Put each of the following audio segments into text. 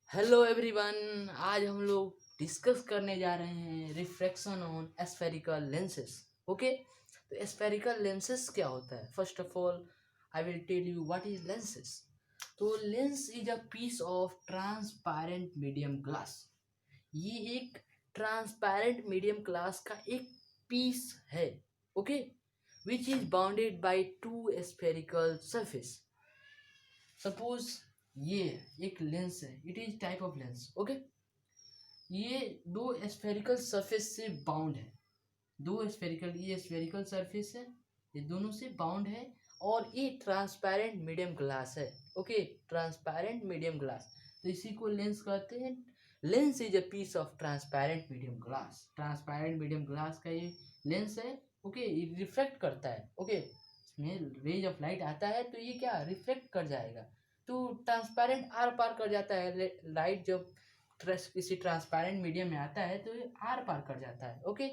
Hello everyone. आज हम लोग डिस्कस करने जा रहे हैं refraction on spherical lenses. Okay, तो स्फेरिकल लेंसेस क्या होता है? First of all I will tell you what is lenses. तो lens is a piece of transparent medium glass. ये एक ट्रांसपेरेंट मीडियम ग्लास का एक पीस है। Okay, which is bounded by two spherical surface. Suppose ये एक lens है, it is type of lens. Okay, ये दो स्फेरिकल सरफेस से बाउंड है। दो स्फेरिकल, ये स्फेरिकल सरफेस है, ये दोनों से बाउंड है और ये ट्रांसपेरेंट मीडियम ग्लास है। ओके, ट्रांसपेरेंट मीडियम ग्लास, तो इसी को लेंस कहते हैं। Lens is a piece of transparent medium glass. Transparent medium glass का ये लेंस है। ओके, ये रिफ्लेक्ट करता है। ओके, इसमें रेज ऑफ लाइट आता है तो ये क्या रिफ्लेक्ट कर जाएगा, तो ट्रांसपेरेंट आर पार कर जाता है। लाइट जब किसी ट्रांसपेरेंट मीडियम में आता है तो ये आर पार कर जाता है। ओके,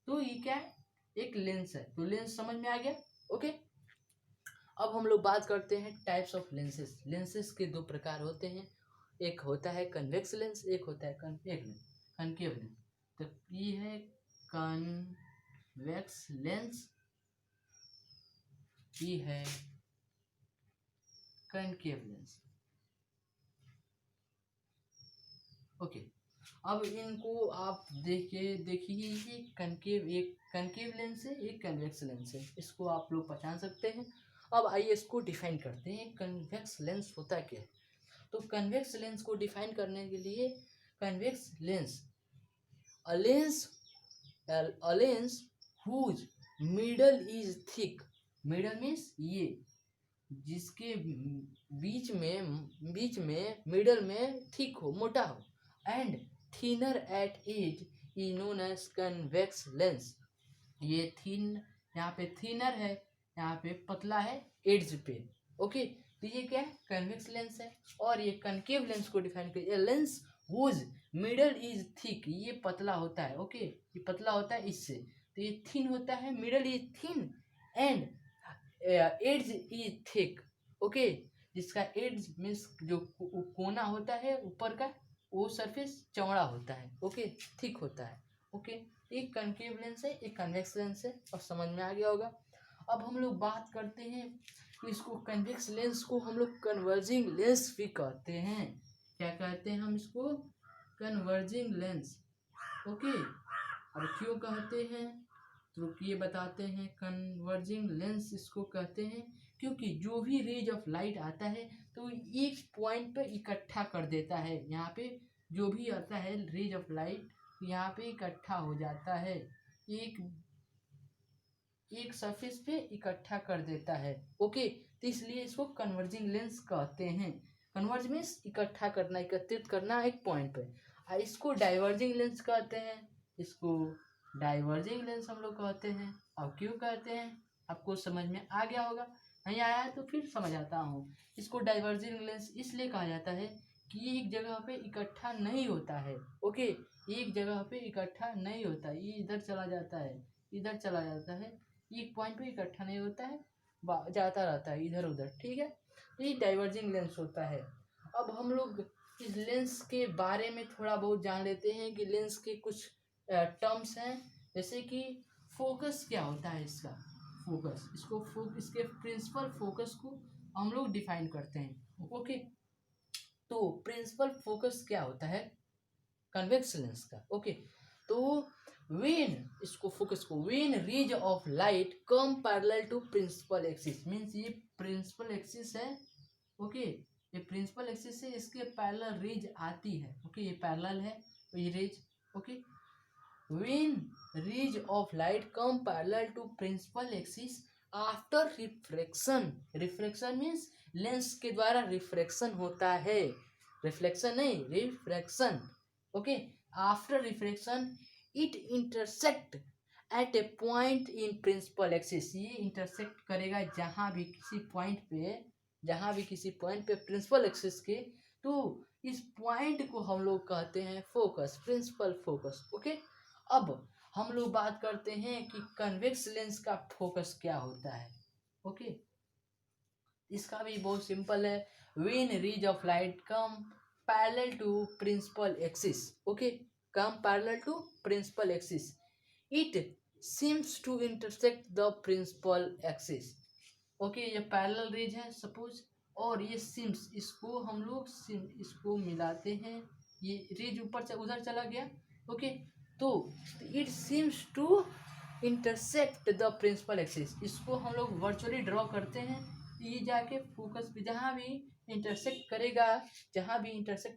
तो ये क्या है, एक लेंस है। तो लेंस समझ में आ गया। ओके, अब हम लोग बात करते हैं टाइप्स ऑफ लेंसेस। लेंसेस के दो प्रकार होते हैं, एक होता है कन्वेक्स लेंस, एक होता है कनकेव लेंस। तो ये है कन्वेक्स लेंस, ये है कनकेव लेंस। ओके, अब इनको आप देखिए, ये कनकेव, एक कनकेव लेंस है, एक कन्वेक्स लेंस है। इसको आप लोग पहचान सकते हैं। अब आइए इसको डिफाइन करते हैं, कन्वेक्स लेंस होता क्या है। तो कन्वेक्स लेंस को डिफाइन करने के लिए, convex lens a lens a lens whose middle is thick। Middle means ये जिसके बीच में मिडल में थिक हो, मोटा हो, and thinner at edge is known as convex lens. ये थिन, यहाँ पे थिनर है, यहाँ पे पतला है एड्ज पे। ओके, तो ये क्या है, कन्वेक्स लेंस है। और ये कनकेव लेंस को डिफाइन कर, lens whose middle is thick, ये पतला होता है। ओके, ये पतला होता है इससे, तो ये थिन होता है, middle is thin and edge is thick. Okay, जिसका एड्ज मीन्स जो कोना होता है ऊपर का, वो सरफेस चौड़ा होता है। ओके, थिक होता है। ओके, एक कनकेव लेंस है, एक कन्वेक्स लेंस है, और समझ में आ गया होगा। अब हम लोग बात करते हैं कि इसको कन्वेक्स लेंस को हम लोग कन्वर्जिंग लेंस भी कहते हैं। क्या कहते हैं हम इसको? Converging lens. ओके, अब क्यों कहते हैं तो रुकिए बताते हैं। कन्वर्जिंग लेंस इसको कहते हैं क्योंकि जो भी रेज ऑफ लाइट आता है तो एक पॉइंट पे इकट्ठा कर देता है। यहाँ पे जो भी आता है रेज ऑफ लाइट यहाँ पे इकट्ठा हो जाता है, एक एक सरफेस पे इकट्ठा कर देता है। ओके, तो इसलिए इसको कन्वर्जिंग लेंस कहते हैं। कन्वर्ज मीन्स इकट्ठा करना, एकत्रित करना एक पॉइंट पे। इसको डाइवर्जिंग लेंस कहते हैं। इसको डाइवर्जिंग लेंस हम लोग कहते हैं। अब क्यों कहते हैं आपको समझ में आ गया होगा, नहीं आया है तो फिर समझ आता हूँ। इसको डाइवर्जिंग लेंस इसलिए कहा जाता है कि ये एक जगह पे इकट्ठा नहीं होता है। ओके, एक जगह पे इकट्ठा नहीं होता, ये इधर चला जाता है, इधर चला जाता है, एक पॉइंट पे इकट्ठा नहीं होता है, जाता रहता है इधर उधर। ठीक है, ये डाइवर्जिंग लेंस होता है। अब हम लोग इस लेंस के बारे में थोड़ा बहुत जान लेते हैं कि लेंस के कुछ टर्म्स हैं, जैसे कि फोकस क्या होता है इसका। फोकस, इसके प्रिंसिपल फोकस को हम लोग डिफाइन करते हैं। ओके, तो प्रिंसिपल फोकस क्या होता है कन्वेक्स लेंस का। ओके, तो वेन, इसको फोकस को, when rays of light come parallel to principal axis, means ये प्रिंसिपल एक्सिस है। ओके, ये प्रिंसिपल एक्सिस से इसके पैरेलल रेज आती है। ओके, ये पैरेलल है तो ये rays. Okay, when rays of light come parallel to principal axis after refraction, refraction means lens के द्वारा रिफ्रैक्शन होता है, रिफ्लेक्शन नहीं, refraction. Okay, after refraction it intersect at A point in principle axis, ये intersect करेगा जहाँ भी किसी पॉइंट पे, जहाँ भी किसी पॉइंट पे प्रिंसिपल एक्सिस के, तो इस पॉइंट को हम लोग कहते हैं फोकस, प्रिंसिपल फोकस। ओके, अब हम लोग बात करते हैं कि कन्वेक्स लेंस का फोकस क्या होता है। ओके, इसका भी बहुत सिंपल है। When rays of light come parallel to principal axis, okay, come parallel to principal axis, it seems to intersect the principal axis, okay, ये पैरेलल रेज है सपोज, और ये सिम्स, इसको हम लोग इसको मिलाते हैं, ये रेज ऊपर से उधर चला गया, ओके, तो it seems to intersect the principal axis, इसको हम लोग वर्चुअली ड्रॉ करते हैं, ये जाके फोकस पे जहाँ भी इंटरसेक्ट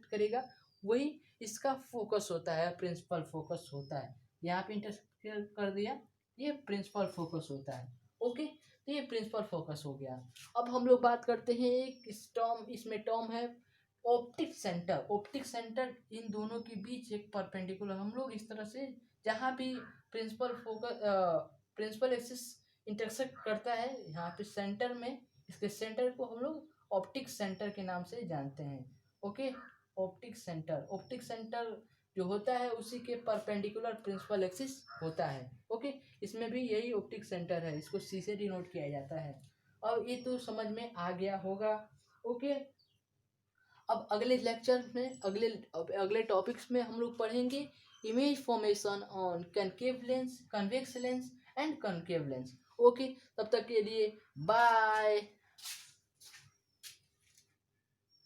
करेगा वही इसका फोकस होता है, प्रिंसिपल फोकस होता है, यहाँ पे इंटरसेक्ट कर दिया, ये प्रिंसिपल फोकस होता है, ओके, तो ये प्रिंसिपल फोकस हो गया। अब हम लोग बात करते हैं एक इसमें टर्म है ऑप्टिक सेंटर, ऑप्टिक सेंटर, इन दोनों के बीच एक परपेंडिकुलर, हम लोग इस तरह से जहाँ भी प्रिंसिपल एक्सिस इंटरसेक्ट करता है यहाँ पे सेंटर में, इसके सेंटर को हम लोग ऑप्टिक सेंटर के नाम से जानते हैं, ओके, ऑप्टिक सेंटर जो होता है उसी के परपेंडिकुलर प्रिंसिपल एक्सिस होता है, ओके, इसमें भी यही ऑप्टिक सेंटर है, इसको सी से डिनोट किया जाता है। अब ये तो समझ में आ गया होगा, ओके। अब अगले लेक्चर में अगले टॉपिक्स में हम लोग पढ़ेंगे image formation on concave lens, convex lens and concave lens, okay, तब तक के लिए बाय।